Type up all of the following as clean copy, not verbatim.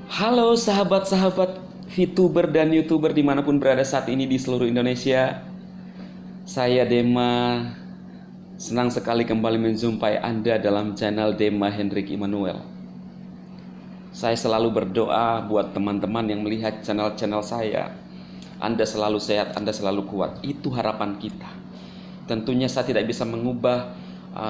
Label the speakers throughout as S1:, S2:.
S1: Halo sahabat-sahabat VTuber dan YouTuber dimanapun berada saat ini di seluruh Indonesia. Saya Dema, senang sekali kembali menjumpai Anda dalam channel Dema Hendrik Immanuel. Saya selalu berdoa buat teman-teman yang melihat channel-channel saya. Anda selalu sehat, Anda selalu kuat. Itu harapan kita. Tentunya saya tidak bisa mengubah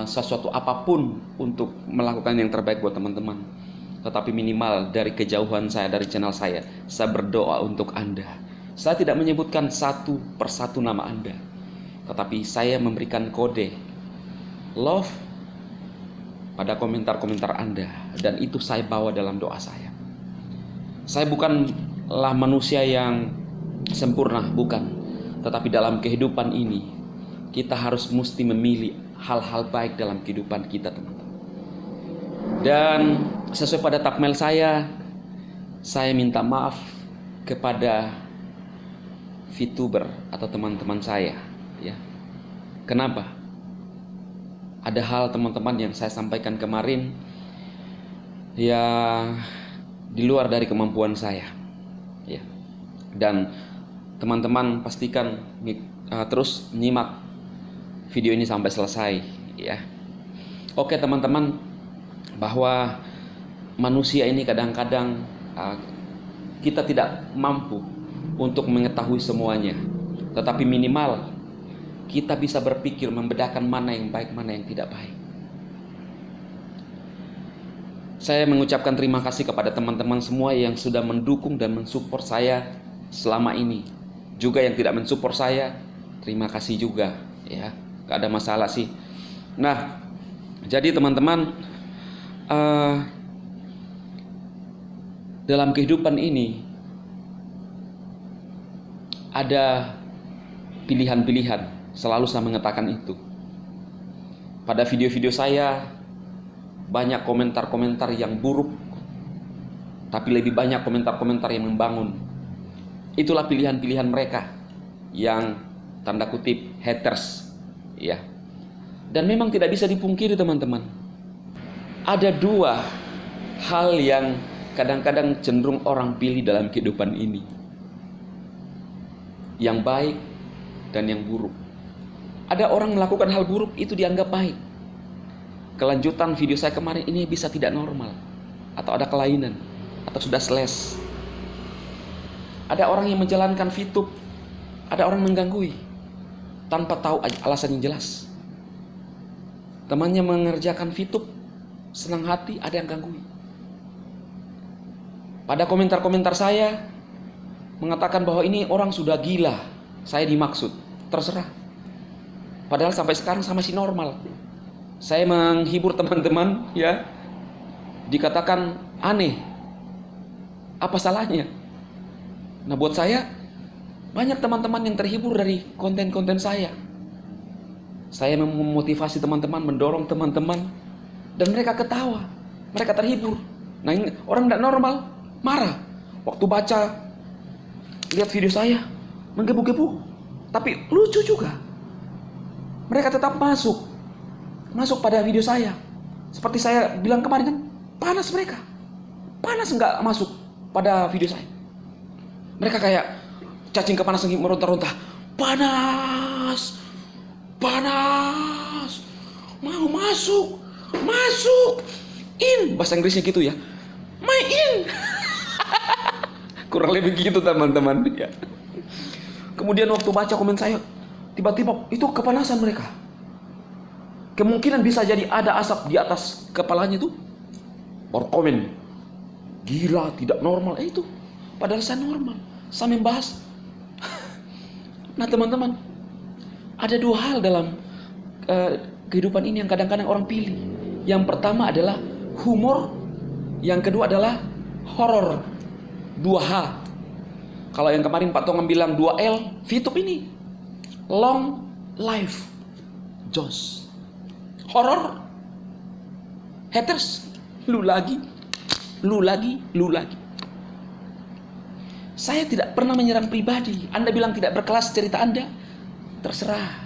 S1: sesuatu apapun untuk melakukan yang terbaik buat teman-teman. Tetapi minimal dari kejauhan saya, dari channel saya berdoa untuk Anda. Saya tidak menyebutkan satu persatu nama Anda, tetapi saya memberikan kode love pada komentar-komentar Anda, dan itu saya bawa dalam doa saya. Saya bukanlah manusia yang sempurna, bukan. Tetapi dalam kehidupan ini, kita harus mesti memilih hal-hal baik dalam kehidupan kita, teman-teman. Dan sesuai pada takmel saya minta maaf kepada VTuber atau teman-teman saya, ya. Kenapa? Ada hal teman-teman yang saya sampaikan kemarin yang di luar dari kemampuan saya, ya. Dan teman-teman pastikan terus nyimak video ini sampai selesai, ya. Oke teman-teman, bahwa manusia ini kadang-kadang kita tidak mampu untuk mengetahui semuanya, tetapi minimal kita bisa berpikir membedakan mana yang baik, mana yang tidak baik. Saya mengucapkan terima kasih kepada teman-teman semua yang sudah mendukung dan mensupport saya selama ini. Juga yang tidak mensupport saya, terima kasih juga, ya. Gak ada masalah sih. Nah, jadi teman-teman, dalam kehidupan ini ada pilihan-pilihan. Selalu saya mengatakan itu. Pada video-video saya banyak komentar-komentar yang buruk, tapi lebih banyak komentar-komentar yang membangun. Itulah pilihan-pilihan mereka yang tanda kutip haters, ya. Dan memang tidak bisa dipungkiri teman-teman. Ada dua hal yang kadang-kadang cenderung orang pilih dalam kehidupan ini, yang baik dan yang buruk. Ada orang melakukan hal buruk, itu dianggap baik. Kelanjutan video saya kemarin ini bisa tidak normal, atau ada kelainan, atau sudah slash. Ada orang yang menjalankan VTube, ada orang mengganggu tanpa tahu alasan yang jelas. Temannya mengerjakan VTube, senang hati, ada yang ganggu. Pada komentar-komentar saya mengatakan bahwa ini orang sudah gila, saya dimaksud. Terserah. Padahal sampai sekarang saya masih normal. Saya menghibur teman-teman, ya. Dikatakan aneh. Apa salahnya? Nah, buat saya banyak teman-teman yang terhibur dari konten-konten saya. Saya memotivasi teman-teman, mendorong teman-teman, dan mereka ketawa, mereka terhibur. Nah, ini orang tidak normal marah waktu baca, lihat video saya menggebu-gebu, tapi lucu juga. Mereka tetap masuk pada video saya. Seperti saya bilang kemarin kan, panas mereka, panas nggak masuk pada video saya. Mereka kayak cacing kepanasan meronta-ronta, panas, panas, mau masuk, in, bahasa Inggrisnya gitu ya, in. Kurang lebih gitu teman-teman, ya. Kemudian waktu baca komen saya, tiba-tiba itu kepanasan mereka. Kemungkinan bisa jadi ada asap di atas kepalanya itu. Baru komen, gila, tidak normal. Itu padahal saya normal, saya membahas. Nah teman-teman, ada dua hal dalam kehidupan ini yang kadang-kadang orang pilih. Yang pertama adalah humor, yang kedua adalah horor. 2H. Kalau yang kemarin Pak Tongan bilang 2L, VTube ini long life Joss. Horor, haters, lu lagi. Saya tidak pernah menyerang pribadi. Anda bilang tidak berkelas cerita Anda, terserah.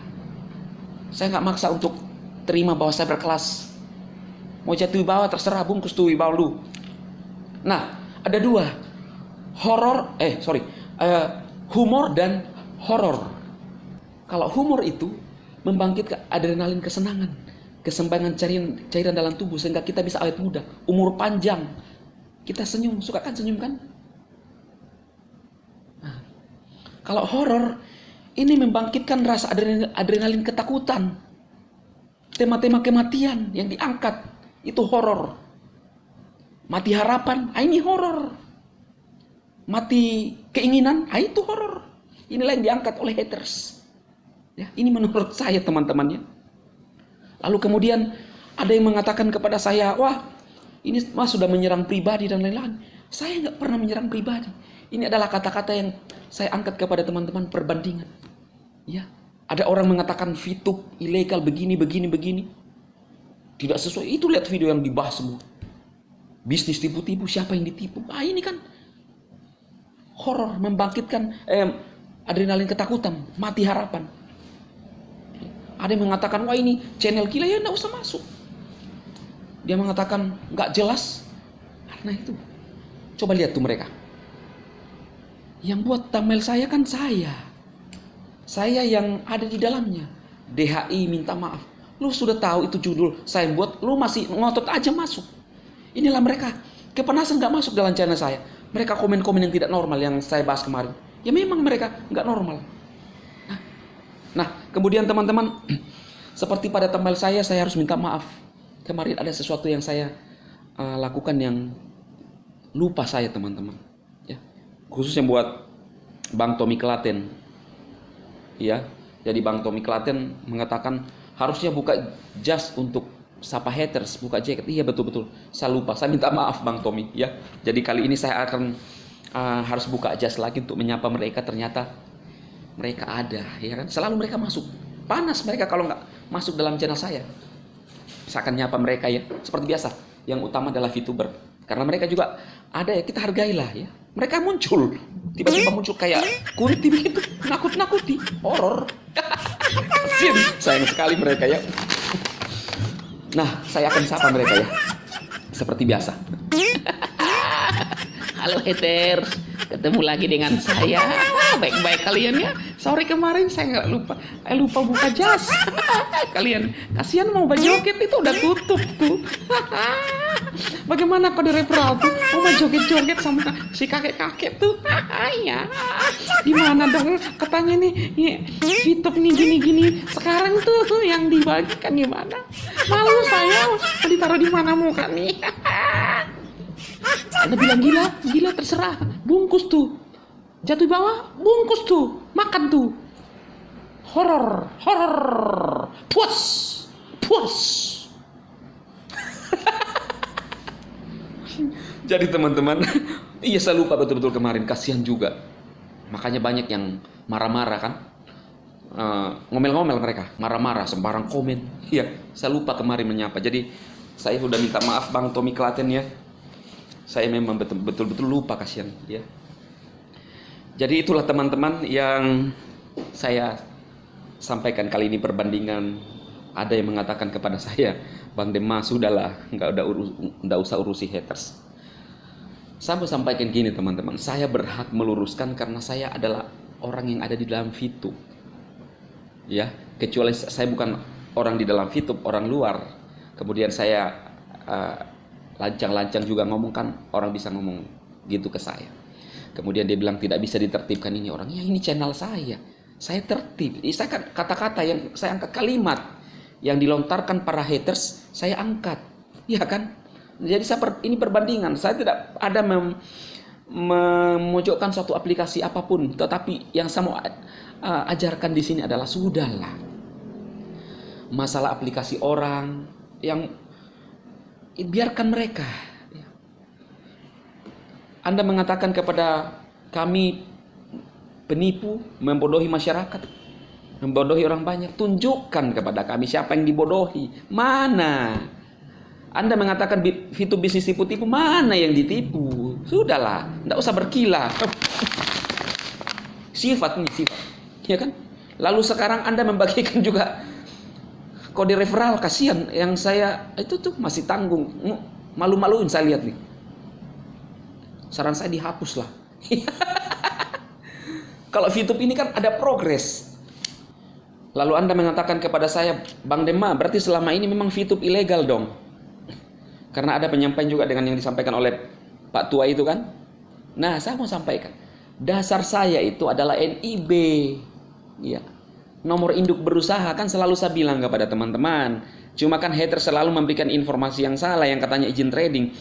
S1: Saya nggak maksa untuk terima bahwa saya berkelas. Mau jatuh bawah terserah, bungkus tuh bawah lu. Nah, Ada dua, humor dan horor. Kalau humor itu membangkitkan adrenalin kesenangan, keseimbangan cairan dalam tubuh sehingga kita bisa awet muda, umur panjang. Kita senyum, suka kan senyum kan? Nah, kalau horor ini membangkitkan rasa adrenalin ketakutan. Tema-tema kematian yang diangkat itu horor. Mati harapan, ini horor. Mati keinginan, itu horor. Inilah yang diangkat oleh haters. Ya, ini menurut saya teman-temannya. Lalu kemudian ada yang mengatakan kepada saya, wah ini mas sudah menyerang pribadi dan lain-lain. Saya nggak pernah menyerang pribadi. Ini adalah kata-kata yang saya angkat kepada teman-teman perbandingan. Ya, ada orang mengatakan VTube ilegal begini. Tidak sesuai. Itu lihat video yang dibahas semua. Bisnis tipu-tipu, siapa yang ditipu? Ini kan horor, membangkitkan adrenalin ketakutan, mati harapan. Ada yang mengatakan, wah ini channel gila, ya enggak usah masuk. Dia mengatakan enggak jelas. Karena itu, coba lihat tuh mereka. Yang buat thumbnail saya kan saya. Saya yang ada di dalamnya. DHI minta maaf. Lu sudah tahu itu judul saya buat, lu masih ngotot aja masuk. Inilah mereka, kepanasan gak masuk dalam channel saya. Mereka komen-komen yang tidak normal yang saya bahas kemarin. Ya memang mereka gak normal. Nah, kemudian teman-teman, seperti pada thumbnail saya harus minta maaf. Kemarin ada sesuatu yang saya lakukan yang lupa saya teman-teman. Ya, khususnya buat Bang Tommy Klaten. Ya, jadi Bang Tommy Klaten mengatakan harusnya buka jas untuk sapa haters, buka jaket. Iya betul-betul. Saya lupa. Saya minta maaf Bang Tommy. Ya, jadi kali ini saya akan harus buka jas lagi untuk menyapa mereka. Ternyata mereka ada, ya kan? Selalu mereka masuk. Panas mereka kalau nggak masuk dalam channel saya. Saya akan nyapa mereka ya. Seperti biasa. Yang utama adalah VTuber. Karena mereka juga ada ya, kita hargailah ya. Mereka muncul. Tiba-tiba muncul kayak kunti begitu. Nakut-nakuti. Horor. Sayang sekali mereka ya. Nah, saya akan sapa mereka ya. Seperti biasa. Halo haters, ketemu lagi dengan saya. Baik-baik kalian ya. Sorry kemarin saya lupa buka jas. Kalian kasihan mau berjoget itu udah tutup tuh. Bagaimana kode referral tuh? Mau joget-joget sama si kakek-kakek tuh. Ya. Gimana dong? Katanya nih, VTube nih gini-gini. Sekarang tuh yang dibagikan gimana? Malu saya. Mau ditaruh di mana muka nih? Anda bilang gila terserah. Bungkus tuh. Jatuh bawah, bungkus tuh. Makan tuh. Horor. Puas. Jadi teman-teman, iya saya lupa betul-betul kemarin, kasihan juga. Makanya banyak yang marah-marah kan. Ngomel-ngomel mereka, marah-marah, sembarang komen. Iya, saya lupa kemarin menyapa. Jadi saya sudah minta maaf Bang Tommy Klaten ya. Saya memang betul-betul lupa, kasihan ya. Jadi itulah teman-teman yang saya sampaikan kali ini perbandingan. Ada yang mengatakan kepada saya, Bang Dema sudahlah, nggak usah urusi haters. Saya mau sampaikan gini teman-teman, saya berhak meluruskan karena saya adalah orang yang ada di dalam VTube. Ya, kecuali saya bukan orang di dalam VTube, orang luar. Kemudian saya lancang-lancang juga ngomong kan, orang bisa ngomong gitu ke saya. Kemudian dia bilang tidak bisa ditertibkan ini orang. Ya ini channel saya tertib. Saya kan kata-kata yang saya angkat, kalimat yang dilontarkan para haters saya angkat, ya kan? Jadi ini perbandingan. Saya tidak ada memojokkan suatu aplikasi apapun, tetapi yang saya mau ajarkan di sini adalah sudahlah. Masalah aplikasi orang yang biarkan mereka. Anda mengatakan kepada kami penipu, membodohi masyarakat, membodohi orang banyak. Tunjukkan kepada kami siapa yang dibodohi. Mana? Anda mengatakan VTube bisnis tipu-tipu, mana yang ditipu? Sudahlah, tidak usah berkilah. Sifat, ya kan? Lalu sekarang Anda membagikan juga kode referral, kasihan yang saya itu tuh masih tanggung, malu-maluin saya lihat nih. saran saya dihapus lah. Kalau VTube ini kan ada progres. Lalu Anda mengatakan kepada saya, Bang Dema, berarti selama ini memang VTube ilegal dong. Karena ada penyampaian juga dengan yang disampaikan oleh Pak Tua itu kan. Nah, saya mau sampaikan, dasar saya itu adalah NIB. Ya. Nomor induk berusaha kan selalu saya bilang kepada teman-teman. Cuma kan hater selalu memberikan informasi yang salah yang katanya izin trading.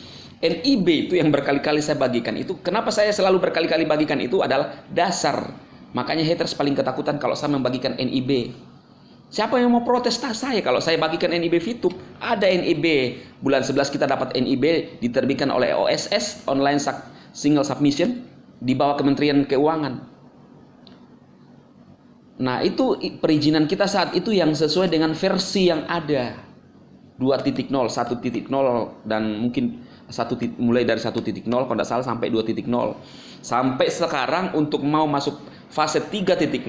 S1: NIB itu yang berkali-kali saya bagikan itu. Kenapa saya selalu berkali-kali bagikan itu adalah dasar. Makanya haters paling ketakutan kalau saya membagikan NIB. Siapa yang mau protes saya kalau saya bagikan NIB VTube? Ada NIB. Bulan 11 kita dapat NIB diterbitkan oleh OSS, Online Single Submission, di bawah Kementerian Keuangan. Nah, itu perizinan kita saat itu yang sesuai dengan versi yang ada. 2.0, 1.0 dan mungkin mulai dari 1.0 kalau tidak salah sampai 2.0. Sampai sekarang untuk mau masuk fase 3.0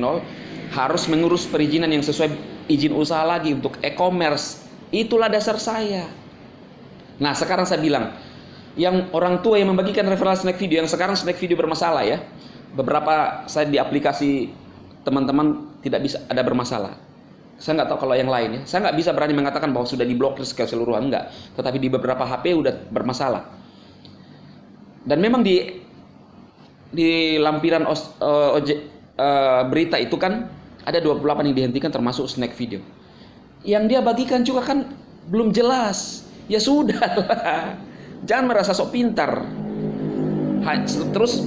S1: harus mengurus perizinan yang sesuai izin usaha lagi untuk e-commerce. Itulah dasar saya. Nah, sekarang saya bilang, yang orang tua yang membagikan referral snack video, yang sekarang snack video bermasalah ya. Beberapa saya di aplikasi teman-teman tidak bisa ada bermasalah. Saya nggak tahu kalau yang lain ya. Saya nggak bisa berani mengatakan bahwa sudah diblokir keseluruhan, enggak. Tetapi di beberapa HP udah bermasalah. Dan memang di lampiran berita itu kan ada 28 yang dihentikan termasuk snack video. Yang dia bagikan juga kan belum jelas. Ya sudah lah. Jangan merasa sok pintar. Terus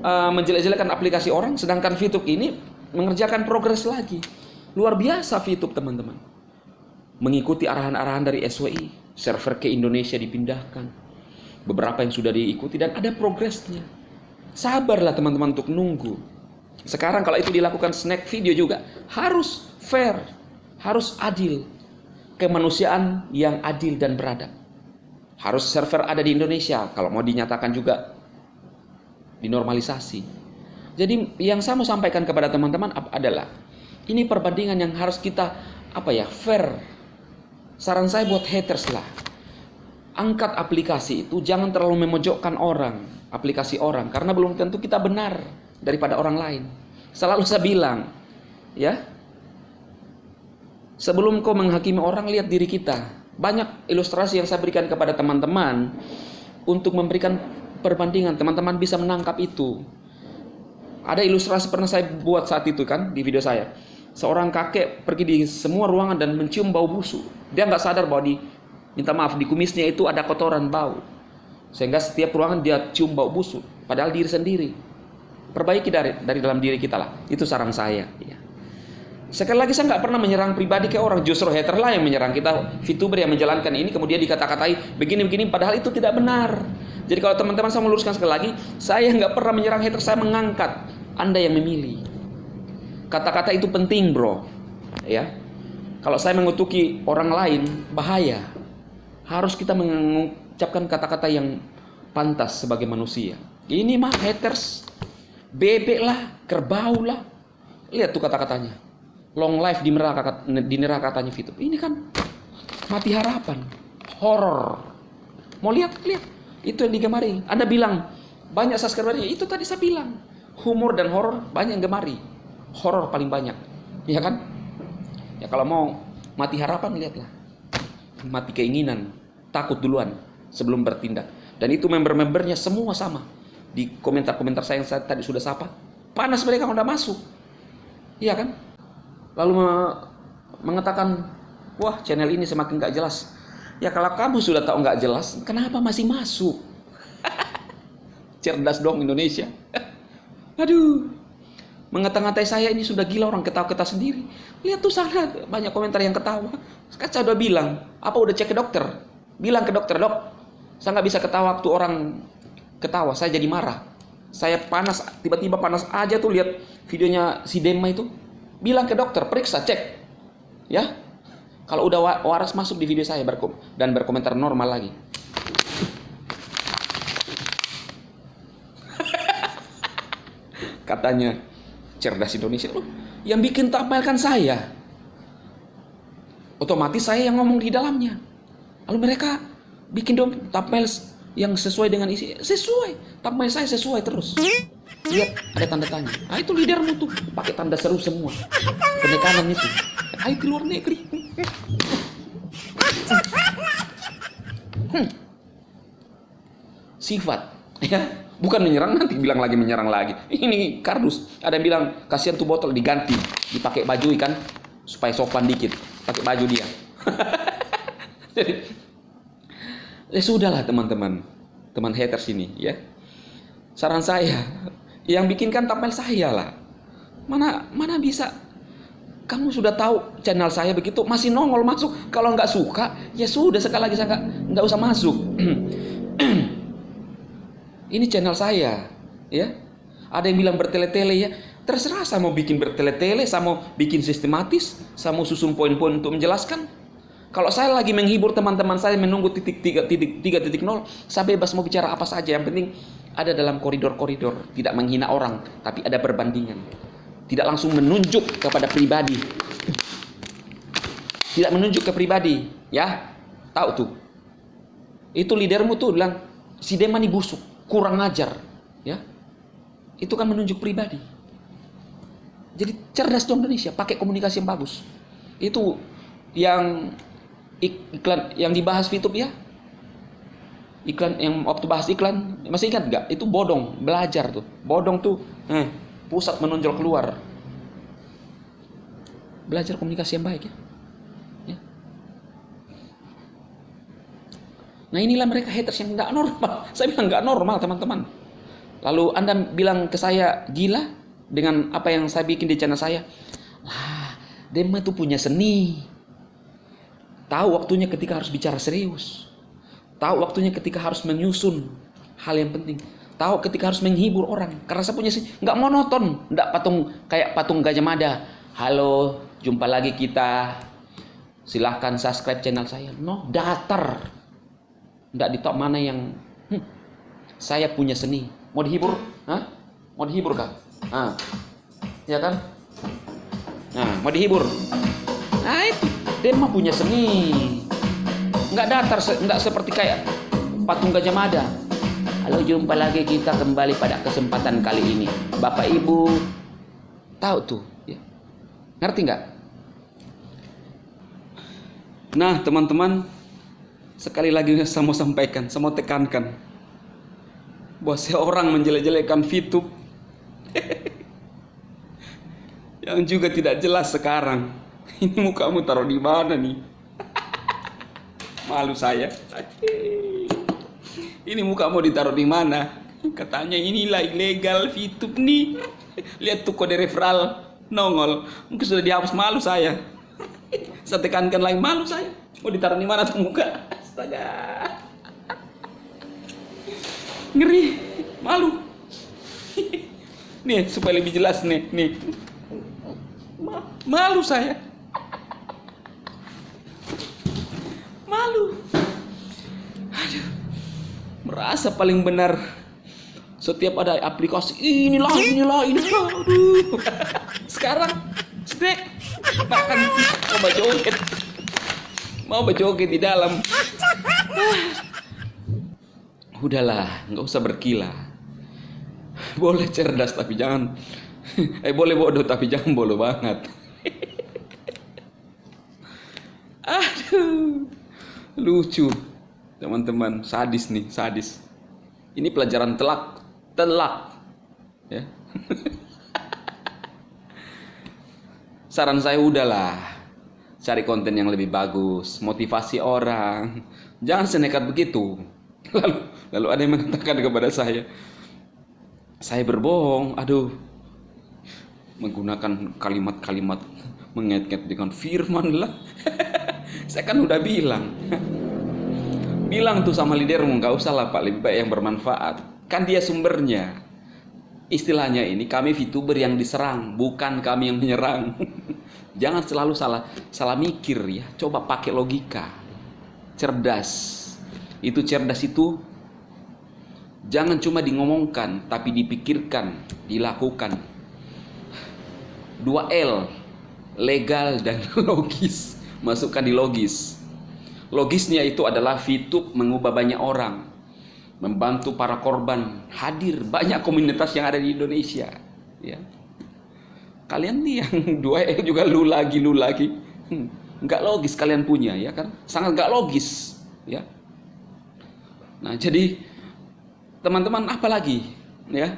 S1: menjelek-jelekan aplikasi orang, sedangkan VTube ini mengerjakan progres lagi. Luar biasa VTube teman-teman. Mengikuti arahan-arahan dari SWI, server ke Indonesia dipindahkan. Beberapa yang sudah diikuti dan ada progresnya. Sabarlah teman-teman untuk nunggu. Sekarang kalau itu dilakukan snack video juga harus fair, harus adil. Kemanusiaan yang adil dan beradab. Harus server ada di Indonesia kalau mau dinyatakan juga dinormalisasi. Jadi yang saya mau sampaikan kepada teman-teman adalah ini perbandingan yang harus kita fair. Saran saya buat haters lah. Angkat aplikasi itu, jangan terlalu memojokkan orang, aplikasi orang, karena belum tentu kita benar daripada orang lain. Selalu saya bilang, ya, sebelum kau menghakimi orang, lihat diri kita. Banyak ilustrasi yang saya berikan kepada teman-teman untuk memberikan perbandingan. Teman-teman bisa menangkap itu. Ada ilustrasi pernah saya buat saat itu kan di video saya. Seorang kakek pergi di semua ruangan dan mencium bau busuk. Dia nggak sadar bahwa di kumisnya itu ada kotoran bau. Sehingga setiap ruangan dia cium bau busuk. Padahal diri sendiri. Perbaiki dari dalam diri kita lah. Itu saran saya. Ya. Sekali lagi saya nggak pernah menyerang pribadi ke orang. Justru hater lah yang menyerang kita. VTuber yang menjalankan ini kemudian dikata-katai begini-begini. Padahal itu tidak benar. Jadi kalau teman-teman saya meluruskan sekali lagi. Saya nggak pernah menyerang hater. Saya mengangkat. Anda yang memilih. Kata-kata itu penting bro. Ya. Kalau saya mengutuki orang lain, bahaya. Harus kita mengucapkan kata-kata yang pantas sebagai manusia. Ini mah haters. Bebek lah, kerbau lah. Lihat tuh kata-katanya. Long life di neraka katanya VTube. Ini kan mati harapan. Horor. Mau lihat? Lihat. Itu yang digemari. Anda bilang, banyak subscribernya. Itu tadi saya bilang. Humor dan horor banyak yang gemari. Horor paling banyak. Ya kan? Ya kalau mau mati harapan, lihatlah. Mati keinginan. Takut duluan sebelum bertindak. Dan itu member-membernya semua sama. Di komentar-komentar saya yang saya tadi sudah sapa. Panas mereka udah masuk. Iya kan? Lalu mengatakan, wah channel ini semakin gak jelas. Ya kalau kamu sudah tahu gak jelas, kenapa masih masuk? Cerdas dong Indonesia. Aduh. Mengata-ngatai saya ini sudah gila, orang ketawa-ketawa sendiri. Lihat tuh sana banyak komentar yang ketawa. Sekarang saya udah bilang, apa udah cek ke dokter? Bilang ke dokter, dok, saya nggak bisa ketawa waktu orang ketawa, saya jadi marah. Saya panas, tiba-tiba panas aja tuh lihat videonya si Dema itu. Bilang ke dokter, periksa, cek. Ya, kalau udah waras masuk di video saya dan berkomentar normal lagi. Katanya cerdas Indonesia loh, yang bikin thumbnail kan saya. Otomatis saya yang ngomong di dalamnya. Lalu mereka bikin dong thumbnail yang sesuai dengan isi, sesuai. Thumbnail saya sesuai terus. Lihat ada tanda tanya. Ah, itu leadermu tuh, pakai tanda seru semua. Penekanan itu. Ayo ke luar negeri. Sifat, ya, bukan menyerang nanti bilang lagi menyerang lagi. Ini kardus. Ada yang bilang kasihan tuh botol diganti, dipakai baju ikan supaya sopan dikit. Pakai baju dia. Jadi, ya sudahlah teman-teman, teman haters ini, ya. Saran saya, yang bikinkan thumbnail saya lah. Mana bisa? Kamu sudah tahu channel saya begitu, masih nongol masuk. Kalau nggak suka, ya sudah, sekali lagi saya nggak usah masuk. Ini channel saya, ya. Ada yang bilang bertele-tele, ya. Terserah, saya mau bikin bertele-tele, saya mau bikin sistematis, saya mau susun poin-poin untuk menjelaskan. Kalau saya lagi menghibur teman-teman saya menunggu titik 3.0, saya bebas mau bicara apa saja. Yang penting ada dalam koridor-koridor, tidak menghina orang, tapi ada perbandingan. Tidak langsung menunjuk kepada pribadi. Tidak menunjuk ke pribadi, ya. Tahu tuh. Itu leadermu tuh bilang, si Dema nih busuk, kurang ajar, ya. Itu kan menunjuk pribadi. Jadi cerdas dong Indonesia, pakai komunikasi yang bagus. Itu yang iklan yang dibahas VTube, ya. Iklan yang waktu bahas iklan, masih ingat nggak? Itu bodong, belajar tuh. Bodong tuh, pusat menonjol keluar. Belajar komunikasi yang baik, ya. Ya. Nah, inilah mereka haters yang nggak normal. Saya bilang nggak normal, teman-teman. Lalu Anda bilang ke saya gila dengan apa yang saya bikin di channel saya. Lah, Dema itu punya seni. Tahu waktunya ketika harus bicara serius. Tahu waktunya ketika harus menyusun hal yang penting. Tahu ketika harus menghibur orang. Karena saya punya seni, nggak monoton, nggak kayak patung Gajah Mada. Halo, jumpa lagi kita. Silahkan subscribe channel saya. No, datar. Nggak di top mana yang saya punya seni. Mau dihibur? Hah? Mau dihibur kah? Ya kan? Nah, mau dihibur. Nah, itu Dema punya seni. Nggak datar, nggak seperti kayak patung Gajah Mada. Halo, jumpa lagi kita kembali pada kesempatan kali ini. Bapak Ibu tahu tuh, ya. Ngerti nggak? Nah, teman-teman, sekali lagi saya mau sampaikan, saya mau tekankan bahwa seorang menjelek-jelekan VTube yang juga tidak jelas sekarang. Ini mukamu taruh di mana nih? Malu saya. Ini muka mau ditaruh di mana? Katanya inilah ilegal VTube nih. Lihat tuh kode referral nongol. Mungkin sudah dihapus, malu saya. Saya tekankan lagi, malu saya. Mau ditaruh di mana tuh muka? Astaga. Ngeri, malu. Nih supaya lebih jelas nih. Malu saya. Malu. Aduh. Merasa paling benar. Setiap ada aplikasi inilah. Aduh. Sekarang snack makan mau berjoget di dalam. Udahlah, nggak usah berkilah. Boleh cerdas tapi jangan boleh bodoh tapi jangan bodoh banget. Aduh. Lucu. Teman-teman, sadis nih, sadis. Ini pelajaran telak. Ya. Saran saya udahlah. Cari konten yang lebih bagus, motivasi orang. Jangan senekat begitu. Lalu ada yang mengatakan kepada saya berbohong. Aduh. Menggunakan kalimat-kalimat mengait-ngait dengan firman lah. Saya kan udah bilang tuh sama leadermu, nggak usah lah Pak, lebih baik yang bermanfaat. Kan dia sumbernya. Istilahnya ini, kami VTuber yang diserang, bukan kami yang menyerang. Jangan selalu salah mikir ya. Coba pakai logika. Cerdas. Itu cerdas itu jangan cuma ngomongkan, tapi dipikirkan, dilakukan. 2L, legal dan logis. Masukkan di logis. Logisnya itu adalah VTube mengubah banyak orang. membantu para korban, hadir banyak komunitas yang ada di Indonesia, ya. Kalian nih yang dua juga lu lagi, nggak logis kalian punya, ya kan? Sangat nggak logis, ya. Nah, jadi teman-teman apa lagi, ya?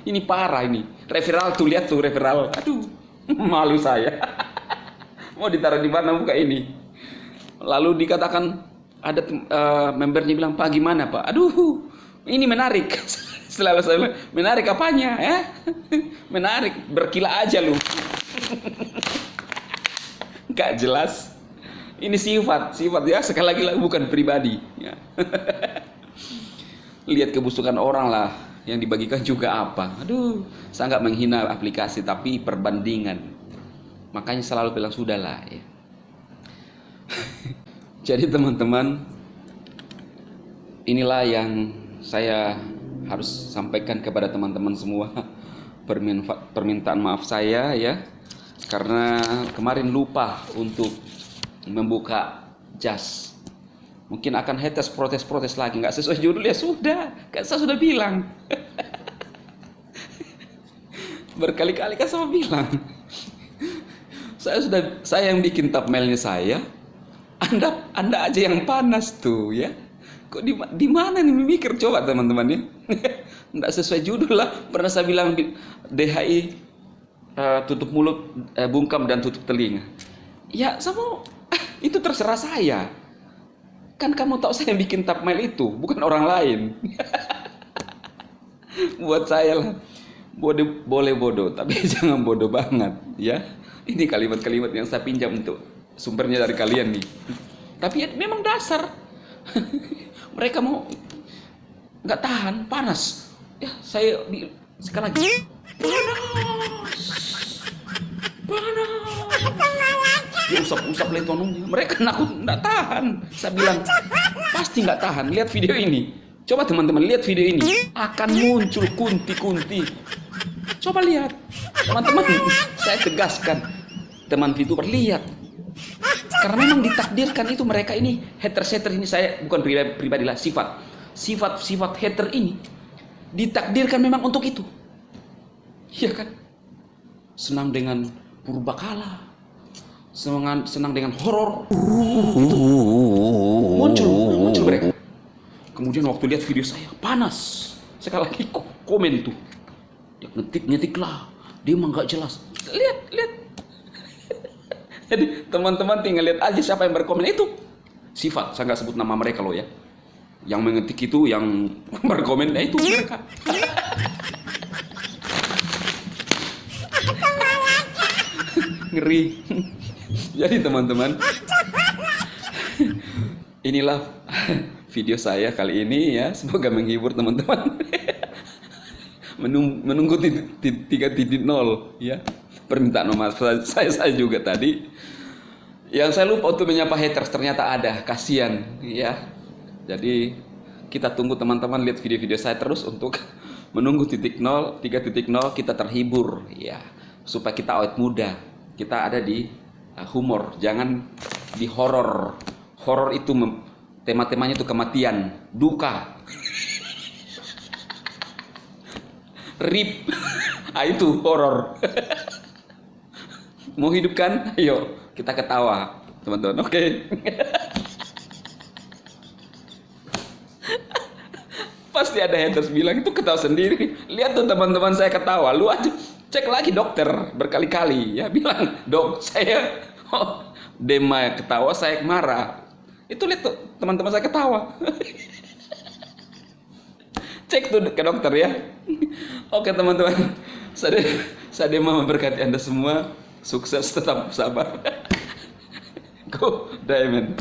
S1: Ini parah ini. Referral tuh, lihat tuh referral. Aduh, malu saya. Mau ditaruh di mana muka ini? Lalu dikatakan ada membernya bilang, "Pak, gimana, Pak?" Aduh, ini menarik. Selalu saya bilang, menarik apanya, ya? Menarik, berkilah aja lu. Gak jelas. Ini sifat ya, sekali lagi lah, bukan pribadi, ya. Lihat kebusukan orang lah, yang dibagikan juga apa. Aduh, saya nggak menghina aplikasi, tapi perbandingan. Makanya selalu bilang sudahlah, ya. Jadi teman-teman, inilah yang saya harus sampaikan kepada teman-teman semua. Permintaan maaf saya, ya, karena kemarin lupa untuk membuka jas. Mungkin akan haters protes lagi, nggak sesuai judul, ya sudah, kan saya sudah bilang. Berkali-kali kan saya bilang. Saya yang bikin thumbnailnya saya. Anda aja yang panas tuh, ya. Kok di mana nih mikir, coba teman-teman, ya. Nggak sesuai judul lah. Pernah saya bilang DHI tutup mulut, bungkam dan tutup telinga. Ya, itu terserah saya. Kan kamu tahu saya yang bikin thumbnail itu, bukan orang lain. Buat saya lah, boleh bodoh, tapi jangan bodoh banget, ya. Ini kalimat-kalimat yang saya pinjam untuk sumbernya dari kalian nih. Tapi ya, memang dasar. Mereka mau nggak tahan, panas. Ya, sekali lagi. Panas. Dia usap lentonungnya. Mereka nggak tahan. Saya bilang pasti nggak tahan. Lihat video ini. Coba teman-teman lihat video ini. Akan muncul kunti-kunti. Coba lihat, teman-teman. Saya tegaskan, teman VTuber, lihat. Karena memang ditakdirkan itu, mereka ini hater ini, saya bukan pribadi lah, sifat hater ini ditakdirkan memang untuk itu. Iya kan? Senang dengan purbakala, senang dengan horor. Itu muncul mereka. Kemudian waktu lihat video saya panas, sekali lagi komen tuh, dia ngetik lah, dia emang nggak jelas. Lihat. Jadi teman-teman tinggal lihat aja siapa yang berkomen itu. Sifat, saya nggak sebut nama mereka loh, ya. Yang mengetik itu, yang berkomen, itu mereka. Ngeri. Jadi teman-teman, inilah video saya kali ini, ya. Semoga menghibur teman-teman. Menunggu 3.0, ya. Permintaan maaf saya juga tadi. Yang saya lupa untuk menyapa haters, ternyata ada, kasihan, ya. Jadi kita tunggu teman-teman lihat video-video saya terus untuk menunggu 3.0 kita terhibur, ya. Supaya kita awet muda. Kita ada di humor, jangan di horor. Horor itu tema-temanya itu kematian, duka. Rip. Itu horor. Mau hidup kan? Ayo kita ketawa, teman-teman. Oke. Pasti ada haters bilang itu ketawa sendiri. Lihat tuh teman-teman saya ketawa. Lu aja cek lagi dokter berkali-kali, ya, bilang, "Dok, saya Dema ketawa, saya marah." Itu lihat tuh teman-teman saya ketawa. Cek tuh ke dokter, ya. Oke teman-teman. Saya Dema memberkati Anda semua. Sukses, tetap sabar. Go Diamond.